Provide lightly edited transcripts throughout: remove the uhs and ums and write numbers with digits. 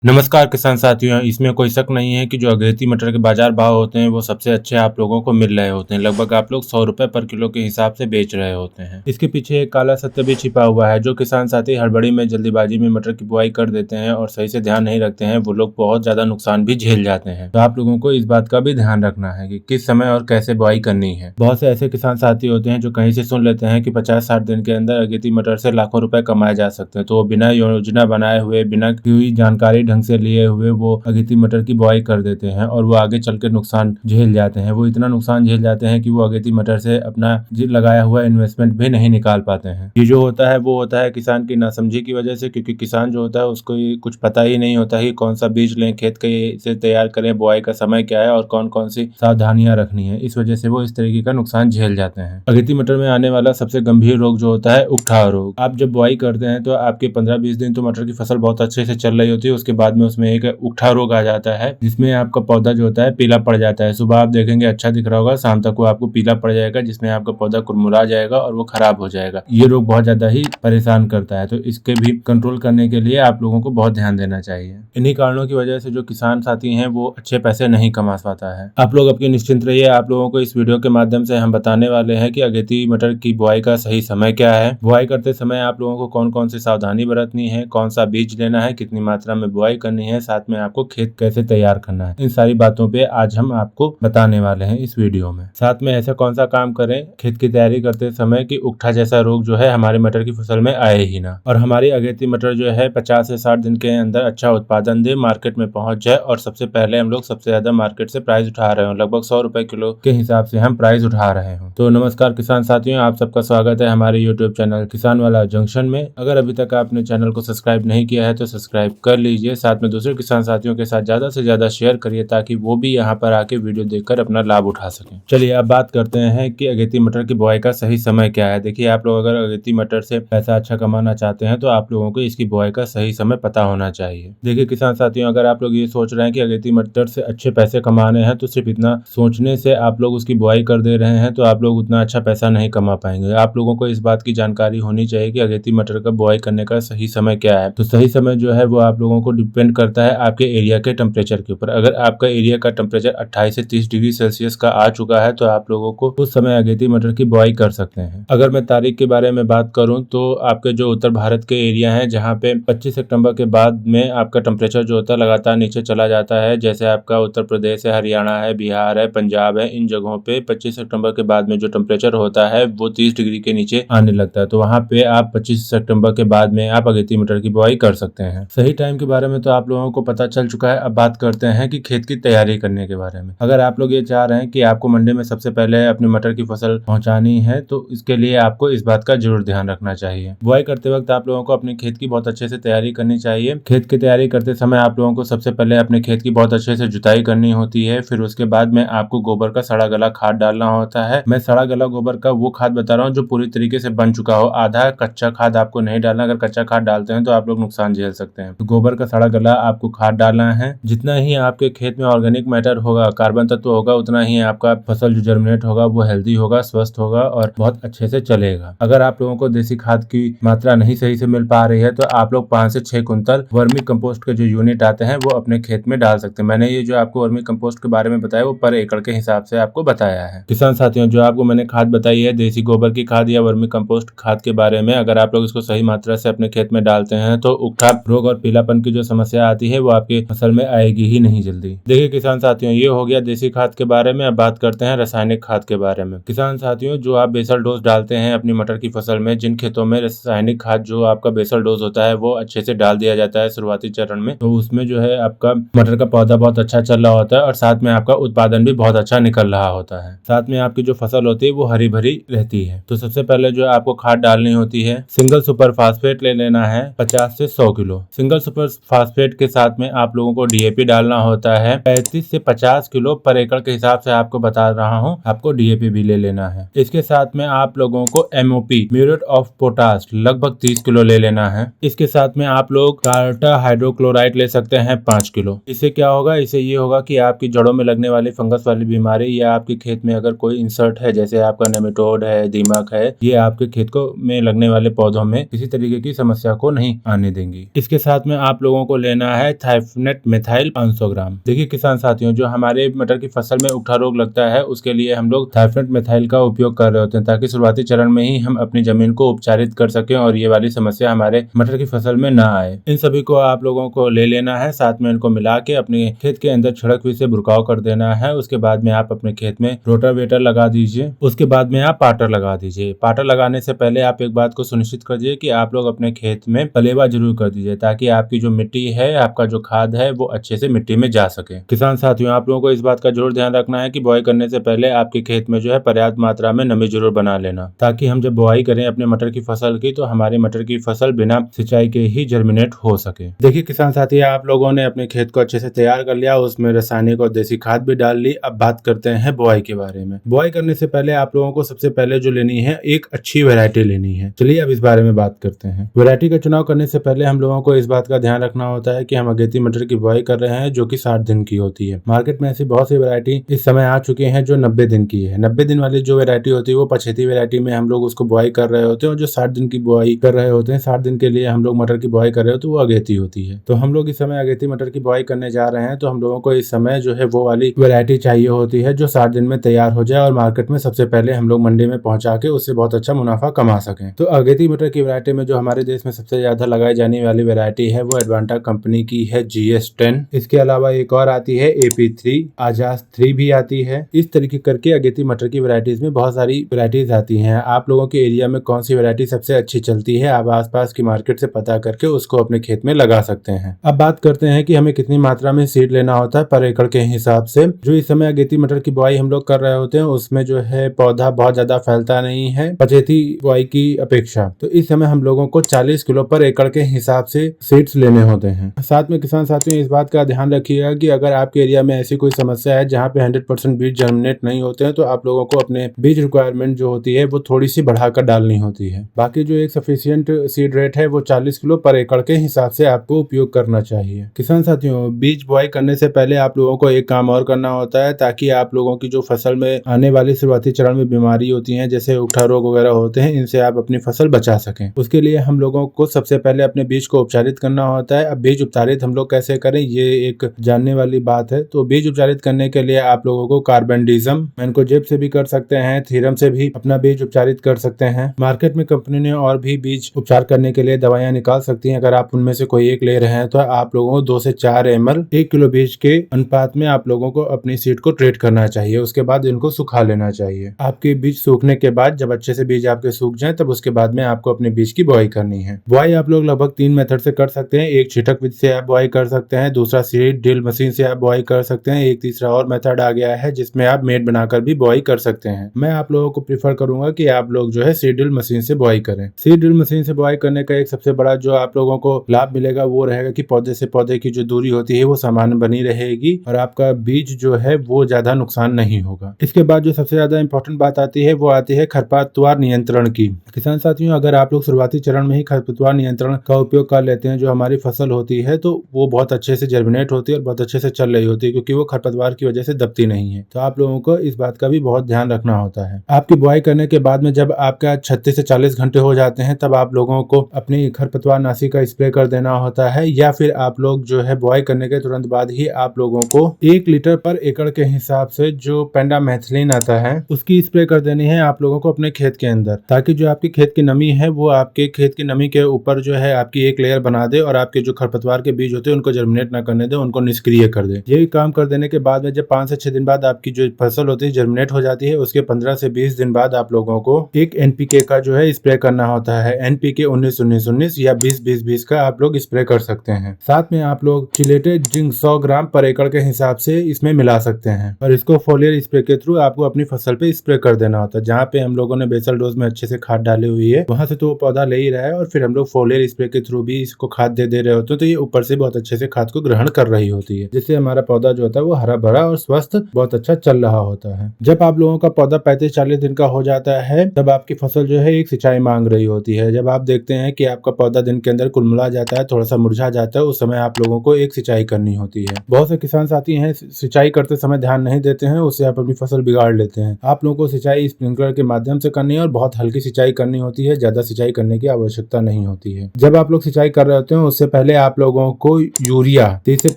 नमस्कार किसान साथियों, इसमें कोई शक नहीं है कि जो अगेती मटर के बाजार भाव होते हैं वो सबसे अच्छे आप लोगों को मिल रहे होते हैं। लगभग आप लोग 100 रुपए पर किलो के हिसाब से बेच रहे होते हैं। इसके पीछे एक काला सत्य भी छिपा हुआ है। जो किसान साथी हड़बड़ी में जल्दीबाजी में मटर की बुआई कर देते हैं और सही से ध्यान नहीं रखते हैं, वो लोग बहुत ज्यादा नुकसान भी झेल जाते हैं। तो आप लोगों को इस बात का भी ध्यान रखना है कि किस समय और कैसे बुआई करनी है। बहुत से ऐसे किसान साथी होते हैं जो कहीं से सुन लेते हैं कि 50-60 दिन के अंदर अगेती मटर से लाखों रुपए कमाए जा सकते हैं, तो वो बिना योजना बनाए हुए, बिना कोई जानकारी ढंग से लिए हुए वो अगेती मटर की बुआई कर देते हैं और वो आगे चल के नुकसान झेल जाते हैं। वो इतना नुकसान झेल जाते हैं कि वो अगेती मटर से अपना लगाया हुआ इन्वेस्टमेंट भी नहीं निकाल पाते हैं। ये जो होता है वो होता है किसान की नासमझी की वजह से, क्योंकि किसान जो होता है उसको कुछ पता ही नहीं होता कि कौन सा बीज लें, खेत कैसे तैयार करें, बुआई का समय क्या है और कौन कौन सी सावधानियां रखनी है। इस वजह से वो इस तरीके का नुकसान झेल जाते हैं। अगेती मटर में आने वाला सबसे गंभीर रोग जो होता है उकठा रोग। आप जब बुआई करते हैं तो आपके 15-20 दिन तो मटर की फसल बहुत अच्छे से चल रही होती है, उसके बाद में उसमें एक उकठा रोग आ जाता है जिसमें आपका पौधा जो होता है पीला पड़ जाता है। सुबह आप देखेंगे अच्छा दिख रहा होगा, शाम तक वो आपको पीला पड़ जाएगा जिसमें आपका पौधा कुरमुरा जाएगा और वो खराब हो जाएगा। ये रोग बहुत ज्यादा ही परेशान करता है, तो इसके भी कंट्रोल करने के लिए आप लोगों को बहुत ध्यान देना चाहिए। इन्हीं कारणों की वजह से जो किसान साथी हैं वो अच्छे पैसे नहीं कमा पाता है। आप लोग अपनी निश्चिंत रहिए। आप लोगों को इस वीडियो के माध्यम से हम बताने वाले हैं कि अगेती मटर की बुआई का सही समय क्या है, बुआई करते समय आप लोगों को कौन कौन सी सावधानी बरतनी है, कौन सा बीज लेना है, कितनी मात्रा में बुआई करनी है, साथ में आपको खेत कैसे तैयार करना है। इन सारी बातों पे आज हम आपको बताने वाले हैं इस वीडियो में। साथ में ऐसा कौन सा काम करें खेत की तैयारी करते समय कि उकठा जैसा रोग जो है हमारे मटर की फसल में आए ही ना, और हमारी अगेती मटर जो है 50 से 60 दिन के अंदर अच्छा उत्पादन दे, मार्केट में पहुंच जाए। और सबसे पहले हम लोग सबसे ज्यादा मार्केट से प्राइस उठा रहे हो, लगभग 100 रुपए किलो के हिसाब से हम प्राइस उठा रहे हो। तो नमस्कार किसान साथियों, आप सबका स्वागत है हमारे यूट्यूब चैनल किसान वाला जंक्शन में। अगर अभी तक आपने चैनल को सब्सक्राइब नहीं किया है तो सब्सक्राइब कर लीजिए। साथ में दूसरे किसान साथियों के साथ ज्यादा से ज्यादा शेयर करिए ताकि वो भी यहाँ पर आके वीडियो देखकर अपना लाभ उठा सकें। चलिए अब बात करते हैं कि अगेती मटर की बुआई का सही समय क्या है। देखिए, आप लोग अगर अगेती मटर से पैसा अच्छा कमाना चाहते हैं तो आप लोगों को इसकी बुआई का सही समय पता होना चाहिए। देखिए किसान साथियों, अगर आप लोग ये सोच रहे हैं कि अगेती मटर से अच्छे पैसे कमाने हैं तो सिर्फ इतना सोचने से आप लोग उसकी बुआई कर दे रहे हैं तो आप लोग उतना अच्छा पैसा नहीं कमा पाएंगे। आप लोगों को इस बात की जानकारी होनी चाहिए कि अगेती मटर का बुआई करने का सही समय क्या है। तो सही समय जो है वो आप लोगों को डिपेंड करता है आपके एरिया के टेम्परेचर के ऊपर। अगर आपका एरिया का टेम्परेचर 28 से 30 डिग्री सेल्सियस का आ चुका है तो आप लोगों को उस समय अगेती मटर की बुआई कर सकते हैं। अगर मैं तारीख के बारे में बात करूं तो आपके जो उत्तर भारत के एरिया हैं जहां पे 25 सितंबर के बाद में आपका टेम्परेचर जो होता है लगातार नीचे चला जाता है, जैसे आपका उत्तर प्रदेश है, हरियाणा है, बिहार है, पंजाब है, इन जगहों पे 25 सितंबर के बाद में जो टेम्परेचर होता है वो 30 डिग्री के नीचे आने लगता है। तो वहाँ पे आप 25 सितंबर के बाद में आप अगेती मटर की बुआई कर सकते हैं। सही टाइम के बारे में तो आप लोगों को पता चल चुका है। अब बात करते हैं कि खेत की तैयारी करने के बारे में। अगर आप लोग ये चाह रहे हैं कि आपको मंडी में सबसे पहले अपनी मटर की फसल पहुंचानी है तो इसके लिए आपको इस बात का जरूर ध्यान रखना चाहिए। बुआई करते वक्त आप लोगों को अपने खेत की बहुत अच्छे से तैयारी करनी चाहिए। खेत की तैयारी करते समय आप लोगों को सबसे पहले अपने खेत की बहुत अच्छे से जुताई करनी होती है। फिर उसके बाद में आपको गोबर का सड़ा गला खाद डालना होता है। मैं सड़ा गला गोबर का वो खाद बता रहा हूँ जो पूरी तरीके से बन चुका हो, आधा कच्चा खाद आपको नहीं डालना। अगर कच्चा खाद डालते हैं तो आप लोग नुकसान झेल सकते हैं। तो गोबर का सड़ा गला आपको खाद डालना है। जितना ही आपके खेत में ऑर्गेनिक मैटर होगा, कार्बन तत्व होगा, उतना ही आपका फसल जो जर्मिनेट होगा वो हेल्दी होगा, स्वस्थ होगा और बहुत अच्छे से चलेगा। अगर आप लोगों को देसी खाद की मात्रा नहीं सही से मिल पा रही है तो आप लोग 5 से 6 कुंतल वर्मी कंपोस्ट के जो यूनिट आते हैं वो अपने खेत में डाल सकते हैं। मैंने ये जो आपको वर्मी कंपोस्ट के बारे में बताया वो पर एकड़ के हिसाब से आपको बताया है। किसान साथियों, जो आपको मैंने खाद बताई है देसी गोबर की खाद या वर्मी कंपोस्ट खाद के बारे में, अगर आप लोग इसको सही मात्रा से अपने खेत में डालते हैं तो उकठा रोग और पीलापन की जो समस्या आती है वो आपकी फसल में आएगी ही नहीं जल्दी। देखिए किसान साथियों, ये हो गया देसी खाद के बारे में। अब बात करते हैं रासायनिक खाद के बारे में। किसान साथियों, जो आप बेसल डोज डालते हैं अपनी मटर की फसल में, जिन खेतों में रासायनिक खाद जो आपका बेसल डोज होता है वो अच्छे से डाल दिया जाता है शुरुआती चरण में, तो उसमें जो है आपका मटर का पौधा बहुत अच्छा चल रहा होता है और साथ में आपका उत्पादन भी बहुत अच्छा निकल रहा होता है। साथ में आपकी जो फसल होती है वो हरी भरी रहती है। तो सबसे पहले जो आपको खाद डालनी होती है, सिंगल सुपर फास्फेट ले लेना है 50 से 100 किलो। सिंगल सुपर फास्फेट के साथ में आप लोगों को डीएपी डालना होता है 35 से 50 किलो पर एकड़ के हिसाब से आपको बता रहा हूँ, आपको डीएपी भी ले लेना है। इसके साथ में आप लोगों को एमओपी म्यूरेट ऑफ पोटाश लगभग 30 किलो ले लेना है। इसके साथ में आप लोग टाटा हाइड्रोक्लोराइड ले सकते हैं 5 किलो। इससे क्या होगा, इससे ये होगा कि आपकी जड़ों में लगने वाली फंगस वाली बीमारी या आपके खेत में अगर कोई इंसर्ट है, जैसे आपका नेमेटोड है, दीमक है, ये आपके खेत को में लगने वाले पौधों में किसी तरीके की समस्या को नहीं आने देंगी। इसके साथ में आप लोगों को लेना है थाइफनेट मेथाइल 500 ग्राम। देखिए किसान साथियों, जो हमारे मटर की फसल में उगठा रोग लगता है उसके लिए हम लोग थाइफनेट मेथाइल का उपयोग कर रहे होते हैं, ताकि शुरुआती चरण में ही हम अपनी जमीन को उपचारित कर सकें और ये वाली समस्या हमारे मटर की फसल में ना आए। इन सभी को आप लोगों को ले लेना है, साथ में इनको मिला के अपने खेत के अंदर छिड़क हुई से बुरकाव कर देना है। उसके बाद में आप अपने खेत में रोटावेटर लगा दीजिए। उसके बाद में आप पाटर लगा दीजिए। पाटर लगाने से पहले आप एक बात को सुनिश्चित करिए कि आप लोग अपने खेत में पलेवा जरूर कर दीजिए, ताकि आपकी जो मिट्टी है, आपका जो खाद है, वो अच्छे से मिट्टी में जा सके। किसान साथियों, आप लोगों को इस बात का जरूर ध्यान रखना है कि बुआई करने से पहले आपके खेत में जो है पर्याप्त मात्रा में नमी जरूर बना लेना, ताकि हम जब बुआई करें अपने मटर की फसल की तो हमारे मटर की फसल बिना सिंचाई के ही जर्मिनेट हो सके। देखिए किसान साथी, आप लोगों ने अपने खेत को अच्छे से तैयार कर लिया, उसमें रासायनिक और देसी खाद भी डाल ली। अब बात करते हैं बुआई के बारे में। बुआई करने से पहले आप लोगों को सबसे पहले जो लेनी है, एक अच्छी वैरायटी लेनी है। चलिए अब इस बारे में बात करते हैं। वैरायटी का चुनाव करने से पहले हम लोगों को इस बात का ध्यान रखना होता है कि हम अगेती मटर की बुआई कर रहे हैं जो कि 60 दिन की होती है। मार्केट में ऐसी बहुत सी वैरायटी इस समय आ चुकी हैं जो 90 दिन की है। 90 दिन वाली जो वैरायटी होती है वो पछेती वैरायटी में हम लोग उसको बुआई कर रहे होते हैं, और जो 60 दिन की बुआई कर रहे होते हैं, 60 दिन के लिए हम लोग मटर की बुआई कर रहे होते हैं, वो अगेती होती है। तो हम लोग इस समय अगेती मटर की बुआई करने जा रहे हैं, तो हम लोगों को इस समय जो है वो वाली वैरायटी चाहिए होती है जो 60 दिन में तैयार हो जाए और मार्केट में सबसे पहले हम लोग मंडी में पहुंचा के उससे बहुत अच्छा मुनाफा कमा सकें। तो अगेती मटर की वैरायटी में जो हमारे देश में सबसे ज्यादा लगाई जाने वाली वैरायटी है वो एडवांटा कंपनी की है GS10। इसके अलावा एक और आती है AP3, आजाद 3 भी आती है। इस तरीके करके अगेती मटर की वैरायटीज में बहुत सारी वैरायटीज आती हैं। आप लोगों के एरिया में कौन सी वैरायटी सबसे अच्छी चलती है, आप आसपास की मार्केट से पता करके उसको अपने खेत में लगा सकते हैं। अब बात करते हैं कि हमें कितनी मात्रा में सीड लेना होता है पर एकड़ के हिसाब से। जो इस समय अगेती मटर की बुआई हम लोग कर रहे होते हैं उसमें जो है पौधा बहुत ज्यादा फैलता नहीं है पछेती बुआई की अपेक्षा। तो इस समय हम लोगों को 40 किलो पर एकड़ के हिसाब से सीड्स लेने होते हैं। साथ में किसान साथियों, इस बात का ध्यान रखिएगा कि अगर आपके एरिया में ऐसी कोई समस्या है जहाँ पे 100% बीज जर्मिनेट नहीं होते हैं, तो आप लोगों को अपने बीज रिक्वायरमेंट जो होती है वो थोड़ी सी बढ़ाकर डालनी होती है। बाकी जो एक सफिशिएंट सीड रेट है वो 40 किलो पर एकड़ के हिसाब से आपको उपयोग करना चाहिए। किसान साथियों, बीज बुआई करने से पहले आप लोगों को एक काम और करना होता है, ताकि आप लोगों की जो फसल में आने वाली शुरुआती चरण में बीमारी होती है जैसे उगठा रोग वगैरह होते हैं, इनसे आप अपनी फसल बचा सकें। उसके लिए हम लोगों को सबसे पहले अपने बीज को उपचारित करना होता है। अब बीज उपचारित हम लोग कैसे करें, ये एक जानने वाली बात है। तो बीज उपचारित करने के लिए आप लोगों को कार्बेंडिज्म, मैनकोजेब से भी कर सकते हैं, थीरम से भी अपना बीज उपचारित कर सकते हैं। मार्केट में कंपनी ने और भी बीज उपचार करने के लिए दवाइयां निकाल सकती हैं। अगर आप उनमें से कोई एक ले रहे हैं तो आप लोगों को 2 से 4 ml 1 किलो बीज के अनुपात में आप लोगों को अपनी सीड को ट्रीट करना चाहिए। उसके बाद इनको सुखा लेना चाहिए। आपके बीज सूखने के बाद जब अच्छे से बीज आपके सूख जाएं, तब उसके बाद में आपको अपने बीज की बुआई करनी है। बुआई आप लोग लगभग 3 मेथड से कर सकते हैं। एक छिटक विधि से आप बुआई कर सकते हैं, दूसरा सीड ड्रिल मशीन से आप बुआई कर सकते हैं, एक तीसरा और मेथड आ गया है जिसमें आप मेड बनाकर भी बुआई कर सकते हैं। मैं आप लोगों को प्रीफर करूंगा कि आप लोग जो है सीड ड्रिल मशीन से बुआई करें। सीड ड्रिल मशीन से बुआई करने का एक सबसे बड़ा जो आप लोगों को लाभ मिलेगा वो रहेगा कि पौधे से पौधे की जो दूरी होती है वो समान बनी रहेगी और आपका बीज जो है वो ज्यादा नुकसान नहीं होगा। इसके बाद जो सबसे ज्यादा इंपॉर्टेंट बात आती है वो आती है खरपतवार नियंत्रण की। किसान साथियों, अगर आप लोग शुरुआती चरण में ही खरपतवार नियंत्रण का उपयोग कर लेते हैं, जो हमारी फसल होती है तो वो बहुत अच्छे से जर्मिनेट होती है और बहुत अच्छे से चल रही होती है, क्योंकि वो खरपतवार की वजह से दबती नहीं है। तो आप लोगों को इस बात का भी बहुत ध्यान रखना होता है। आपकी बुआई करने के बाद में जब आपका 36 से 40 घंटे हो जाते हैं, तब आप लोगों को अपनी खरपतवार नाशी का स्प्रे कर देना होता है, या फिर आप लोग जो है बुआई करने के तुरंत बाद ही आप लोगों को 1 लीटर पर एकड़ के हिसाब से जो पेंडामेथिलीन आता है उसकी स्प्रे कर देनी है आप लोगों को अपने खेत के अंदर, ताकि जो आपकी खेत की नमी है वो आपके खेत की नमी के ऊपर जो है आपकी एक लेयर बना दे और आपके जो खरपतवार के बीज होते हैं उनको जर्मिनेट ना करने दे, उनको निष्क्रिय कर दे। यही काम कर देने के बाद में जब 5 से 6 दिन बाद आपकी जो फसल होती है जर्मिनेट हो जाती है, उसके 15 से 20 दिन बाद आप लोगों को एक NPK का जो है स्प्रे करना होता है। NPK 19-19-19 या 20-20-20 का आप लोग स्प्रे कर सकते हैं। साथ में आप लोग चिलेटेड जिंक 100 ग्राम पर एकड़ के हिसाब से इसमें मिला सकते हैं और इसको फोलियर स्प्रे के थ्रू आपको अपनी फसल पे स्प्रे कर देना होता है। जहाँ पे हम लोगों ने बेसल डोज में अच्छे से खाद डाली हुई है वहां से तो वो पौधा ले ही रहा है, और फिर हम लोग फोलियर स्प्रे के थ्रू भी इसको खाद दे रहे होते हैं, तो ये ऊपर से बहुत अच्छे से खाद को ग्रहण कर रही होती है, जिससे हमारा पौधा जो होता है वो हरा भरा और स्वस्थ बहुत अच्छा चल रहा होता है। जब आप लोगों का पौधा 35-40 दिन का हो जाता है, तब आपकी फसल जो है एक सिंचाई मांग रही होती है। जब आप देखते हैं कि आपका पौधा दिन के अंदर कुलमुला जाता है, थोड़ा सा मुरझा जाता है, उस समय आप लोगों को एक सिंचाई करनी होती है। बहुत से किसान साथी हैं सिंचाई करते समय ध्यान नहीं देते हैं, उससे आप अपनी फसल बिगाड़ लेते हैं। आप लोगों को सिंचाई स्प्रिंकलर के माध्यम से करनी है और बहुत हल्की सिंचाई करनी होती है, ज्यादा सिंचाई करने की आवश्यकता नहीं होती है। जब आप लोग सिंचाई कर रहे होते हैं उससे पहले आप लोगों को यूरिया 30 से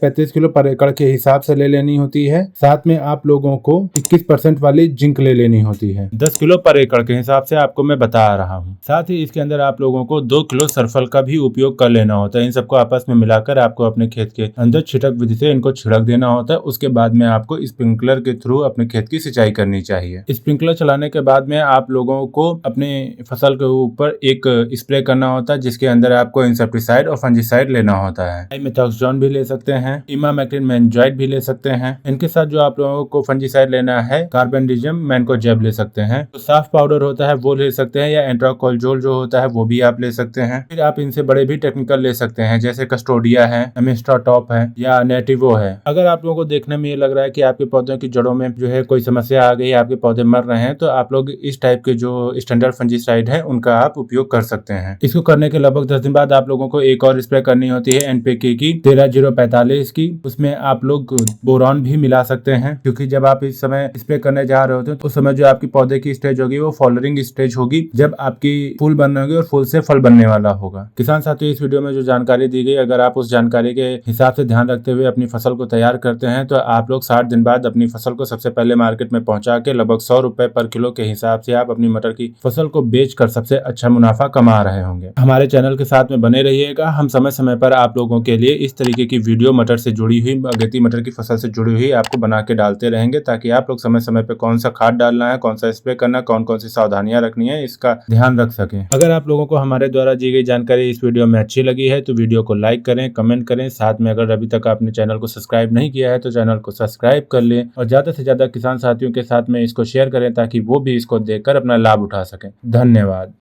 35 किलो पर एकड़ के हिसाब से ले लेनी होती है। साथ में आप लोगों को 21% वाली जिंक ले लेनी होती है। 10 किलो पर एकड़ के हिसाब से आपको मैं बता रहा हूँ। साथ ही इसके अंदर आप लोगों को 2 किलो सरफल का भी उपयोग कर लेना होता है। इन सबको आपस में मिलाकर आपको अपने खेत के अंदर छिड़क विधि से इनको छिड़क देना होता है। उसके बाद में आपको स्प्रिंकलर के थ्रू अपने खेत की सिंचाई करनी चाहिए। स्प्रिंकलर चलाने के बाद में आप लोगों को अपने फसल के ऊपर एक स्प्रे करना होता है, जिसके अंदर आपको इंसेक्टिसाइड और फंजीसाइड लेना होता है। डाइमेथॉक्सोन भी ले सकते हैं, इमामेक्टिन मेंजॉइड भी ले सकते हैं। इनके साथ जो आप लोगों को फंजीसाइड लेना है, कार्बेंडिजिम मैनकोजेब ले सकते हैं। तो साफ पाउडर होता है वो ले सकते हैं, या एंट्राकोलजोल जो होता है वो भी आप ले सकते हैं। फिर आप इनसे बड़े भी टेक्निकल ले सकते हैं, जैसे कस्टोडिया है, एमिस्ट्रा टॉप है, या नेटिवो है। अगर आप लोगों को देखने में ये लग रहा है कि आपके पौधों की जड़ों में जो है कोई समस्या आ गई, आपके पौधे मर रहे हैं, तो आप लोग इस टाइप के जो स्टैंडर्ड फंजीसाइड है उनका आप उपयोग कर सकते हैं। इसको करने के लगभग 10 दिन बाद आप लोगों को एक और स्प्रे करनी होती है एनपीके की 13045 की। उसमें आप लोग बोरॉन भी मिला सकते हैं, क्योंकि जब आप इस समय स्प्रे करने जा रहे होते हैं तो उस समय जो आपकी पौधे की स्टेज होगी वो फ्लावरिंग स्टेज होगी, जब आपकी फूल बनने होगी और फूल से फल बनने वाला होगा। किसान साथियों, इस वीडियो में जो जानकारी दी गई, अगर आप उस जानकारी के हिसाब से ध्यान रखते हुए अपनी फसल को तैयार करते हैं तो आप लोग 60 दिन बाद अपनी फसल को सबसे पहले मार्केट में पहुंचा के लगभग 100 रुपए पर किलो के हिसाब से आप अपनी मटर की फसल को बेचकर सबसे अच्छा मुनाफा कमा रहे होंगे। हमारे चैनल के साथ में बने रहिएगा। हम समय समय पर आप लोगों के लिए इस तरीके की वीडियो मटर से जुड़ी हुई, अगेती मटर की फसल से जुड़ी हुई आपको बना के डालते रहेंगे, ताकि आप लोग समय समय पे कौन सा खाद डालना है, कौन सा स्प्रे करना है, कौन कौन सी सावधानियां रखनी है, इसका ध्यान रख सकें। अगर आप लोगों को हमारे द्वारा दी गई जानकारी इस वीडियो में अच्छी लगी है तो वीडियो को लाइक करें, कमेंट करें। साथ में अगर अभी तक आपने चैनल को सब्सक्राइब नहीं किया है तो चैनल को सब्सक्राइब कर लें, और ज्यादा से ज्यादा किसान साथियों के साथ में इसको शेयर करें, ताकि वो भी इसको देखकर अपना लाभ उठा सकें। धन्यवाद।